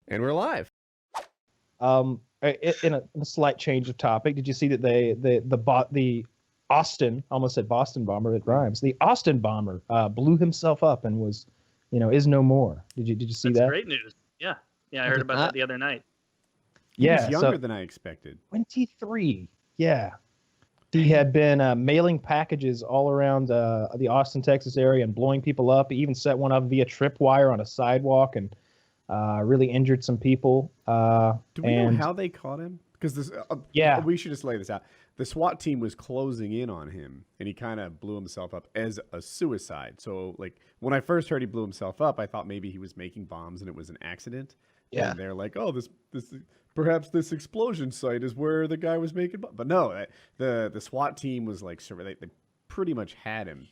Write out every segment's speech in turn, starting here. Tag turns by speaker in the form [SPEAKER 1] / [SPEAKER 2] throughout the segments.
[SPEAKER 1] And we're live.
[SPEAKER 2] In a slight change of topic, did you see that the Austin, almost said Boston bomber, it rhymes. The Austin bomber blew himself up and was, is no more. Did you see
[SPEAKER 3] That's
[SPEAKER 2] that?
[SPEAKER 3] great news. Yeah, I heard about that the other night.
[SPEAKER 4] He was younger than I expected.
[SPEAKER 2] 23. Yeah. He had been mailing packages all around the Austin, Texas area and blowing people up. He even set one up via tripwire on a sidewalk and really injured some people.
[SPEAKER 4] Do we know how they caught him? Because this, we should just lay this out. The SWAT team was closing in on him, and he kind of blew himself up as a suicide. So, like, when I first heard he blew himself up, I thought maybe he was making bombs and it was an accident.
[SPEAKER 2] Yeah.
[SPEAKER 4] And they're like, oh, perhaps this explosion site is where the guy was making bombs. But no, the SWAT team was like, they pretty much had him,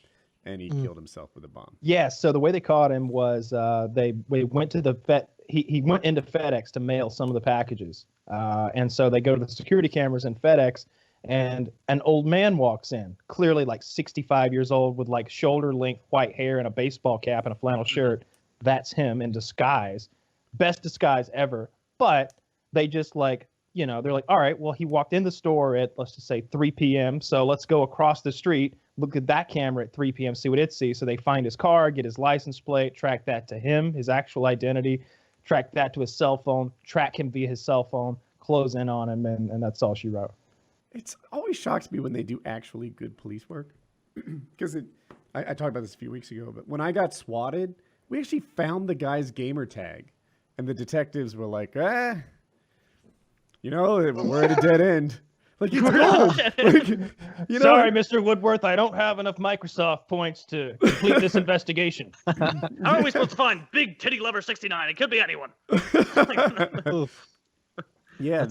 [SPEAKER 4] and he killed himself with a bomb.
[SPEAKER 2] Yeah, so the way they caught him was they went to the he went into FedEx to mail some of the packages. And so they go to the security cameras in FedEx, and an old man walks in, clearly like 65 years old with like shoulder-length white hair and a baseball cap and a flannel shirt. That's him in disguise. Best disguise ever. But they just like, they're like, all right, well, he walked in the store at, let's just say 3 p.m. So let's go across the street, look at that camera at 3 p.m., see what it sees. So they find his car, get his license plate, track that to him, his actual identity, track that to his cell phone, track him via his cell phone, close in on him, and that's all she wrote.
[SPEAKER 4] It always shocks me when they do actually good police work. Because I talked about this a few weeks ago, but when I got swatted, we actually found the guy's gamer tag. And the detectives were like, we're at a dead end. Like, it's gold.
[SPEAKER 2] Sorry, Mr. Woodworth, I don't have enough Microsoft points to complete this investigation.
[SPEAKER 3] How are we supposed to find Big Titty Lover 69? It could be anyone.
[SPEAKER 4] Yeah,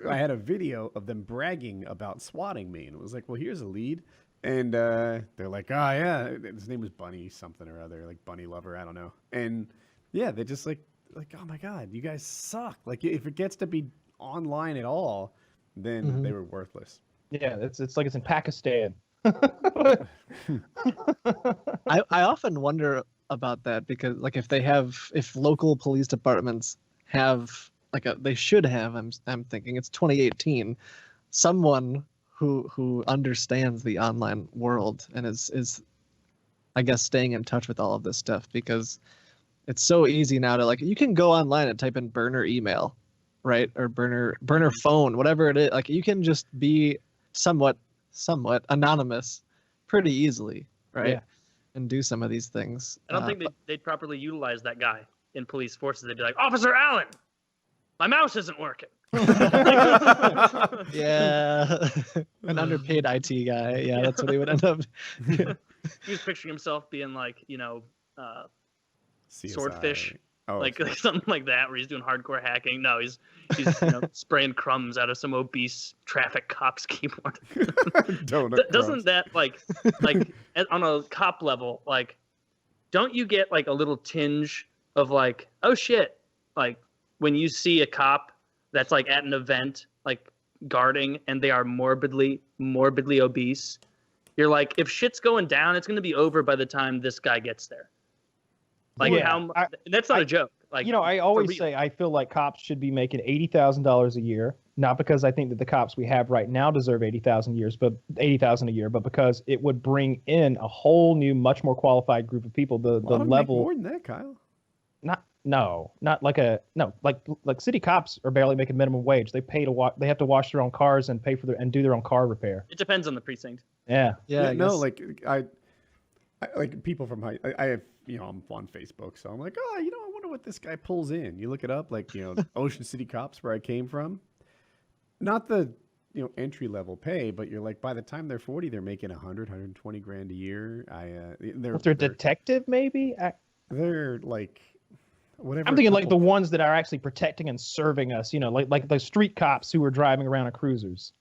[SPEAKER 4] I had a video of them bragging about swatting me, and it was like, well, here's a lead. And they're like, oh, yeah, his name was Bunny something or other, like Bunny Lover, I don't know. And yeah, they just like, oh my God, you guys suck. Like, if it gets to be online at all, then they were worthless.
[SPEAKER 2] Yeah, it's like it's in Pakistan.
[SPEAKER 5] I often wonder about that because, like, if local police departments have they should have. I'm thinking it's 2018. Someone who understands the online world and is I guess staying in touch with all of this stuff, because it's so easy now to, like, you can go online and type in burner email, right? Or burner phone, whatever it is. Like, you can just be somewhat anonymous pretty easily, right? Yeah. And do some of these things.
[SPEAKER 3] I don't think they'd properly utilize that guy in police forces. They'd be like, Officer Allen, my mouse isn't working.
[SPEAKER 5] Yeah. An underpaid IT guy. Yeah, that's what he would end up.
[SPEAKER 3] He was picturing himself being like,
[SPEAKER 4] CSI.
[SPEAKER 3] Swordfish,
[SPEAKER 4] Oh,
[SPEAKER 3] like something like that, where he's doing hardcore hacking. No, he's spraying crumbs out of some obese traffic cop's keyboard. Doesn't that like on a cop level, like, don't you get like a little tinge of like, oh shit, like when you see a cop that's like at an event, like guarding, and they are morbidly obese, you're like, if shit's going down, it's going to be over by the time this guy gets there. Like, that's not a joke. Like,
[SPEAKER 2] I always say I feel like cops should be making $80,000 a year, not because I think that the cops we have right now deserve $80,000 a year, but because it would bring in a whole new, much more qualified group of people. The level
[SPEAKER 4] more than that, Kyle.
[SPEAKER 2] Like city cops are barely making minimum wage. They pay to they have to wash their own cars and pay for and do their own car repair.
[SPEAKER 3] It depends on the precinct.
[SPEAKER 2] Yeah.
[SPEAKER 4] I like people from I have, I'm on Facebook, so I'm like, I wonder what this guy pulls in. You look it up, like, Ocean City cops, where I came from. Not the, entry level pay, but you're like, by the time they're 40, they're making 120 grand a year. They're
[SPEAKER 2] detective, maybe.
[SPEAKER 4] They're like, whatever.
[SPEAKER 2] I'm thinking like the ones that are actually protecting and serving us. Like the street cops who are driving around in cruisers.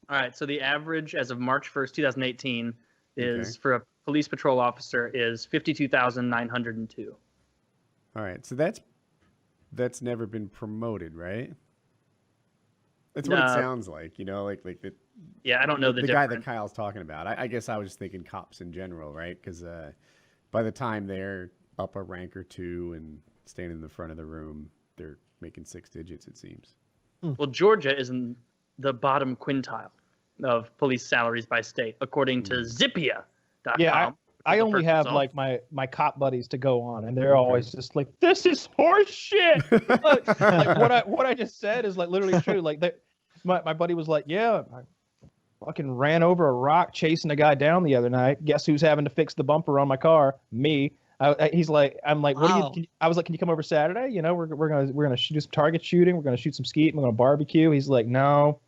[SPEAKER 3] All right, so the average as of March 1st, 2018, is for a police patrol officer is 52,902.
[SPEAKER 4] All right, so that's never been promoted, right? That's what it sounds like, like the.
[SPEAKER 3] Yeah, I don't know
[SPEAKER 4] the guy that Kyle's talking about. I guess I was just thinking cops in general, right? Because by the time they're up a rank or two and standing in the front of the room, they're making 6 digits, it seems.
[SPEAKER 3] Well, Georgia is in the bottom quintile of police salaries by state, according to Zippia.com.
[SPEAKER 2] Yeah, I only have like my cop buddies to go on, and they're always just like, "This is horse shit." like what I just said is like literally true. Like my buddy was like, "Yeah, I fucking ran over a rock chasing a guy down the other night. Guess who's having to fix the bumper on my car? Me." He's like, "I'm like, what do you?" I was like, "Can you come over Saturday? You know, we're gonna do some target shooting. We're gonna shoot some skeet. And we're gonna barbecue." He's like, "No,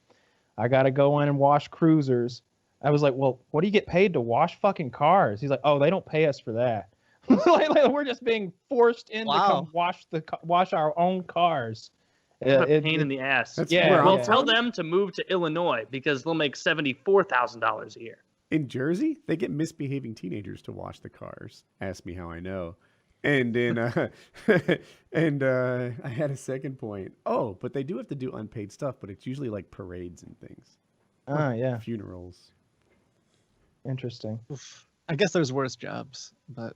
[SPEAKER 2] I gotta go in and wash cruisers." I was like, "Well, what do you get paid to wash fucking cars?" He's like, "Oh, they don't pay us for that. like, we're just being forced in to come wash our own cars."
[SPEAKER 3] What a pain in the ass.
[SPEAKER 4] Well,
[SPEAKER 3] tell them to move to Illinois because they'll make $74,000 a year.
[SPEAKER 4] In Jersey, they get misbehaving teenagers to wash the cars. Ask me how I know. And in I had a second point. Oh, but they do have to do unpaid stuff, but it's usually like parades and things.
[SPEAKER 2] Yeah.
[SPEAKER 4] Funerals.
[SPEAKER 2] Interesting.
[SPEAKER 5] I guess there's worse jobs, but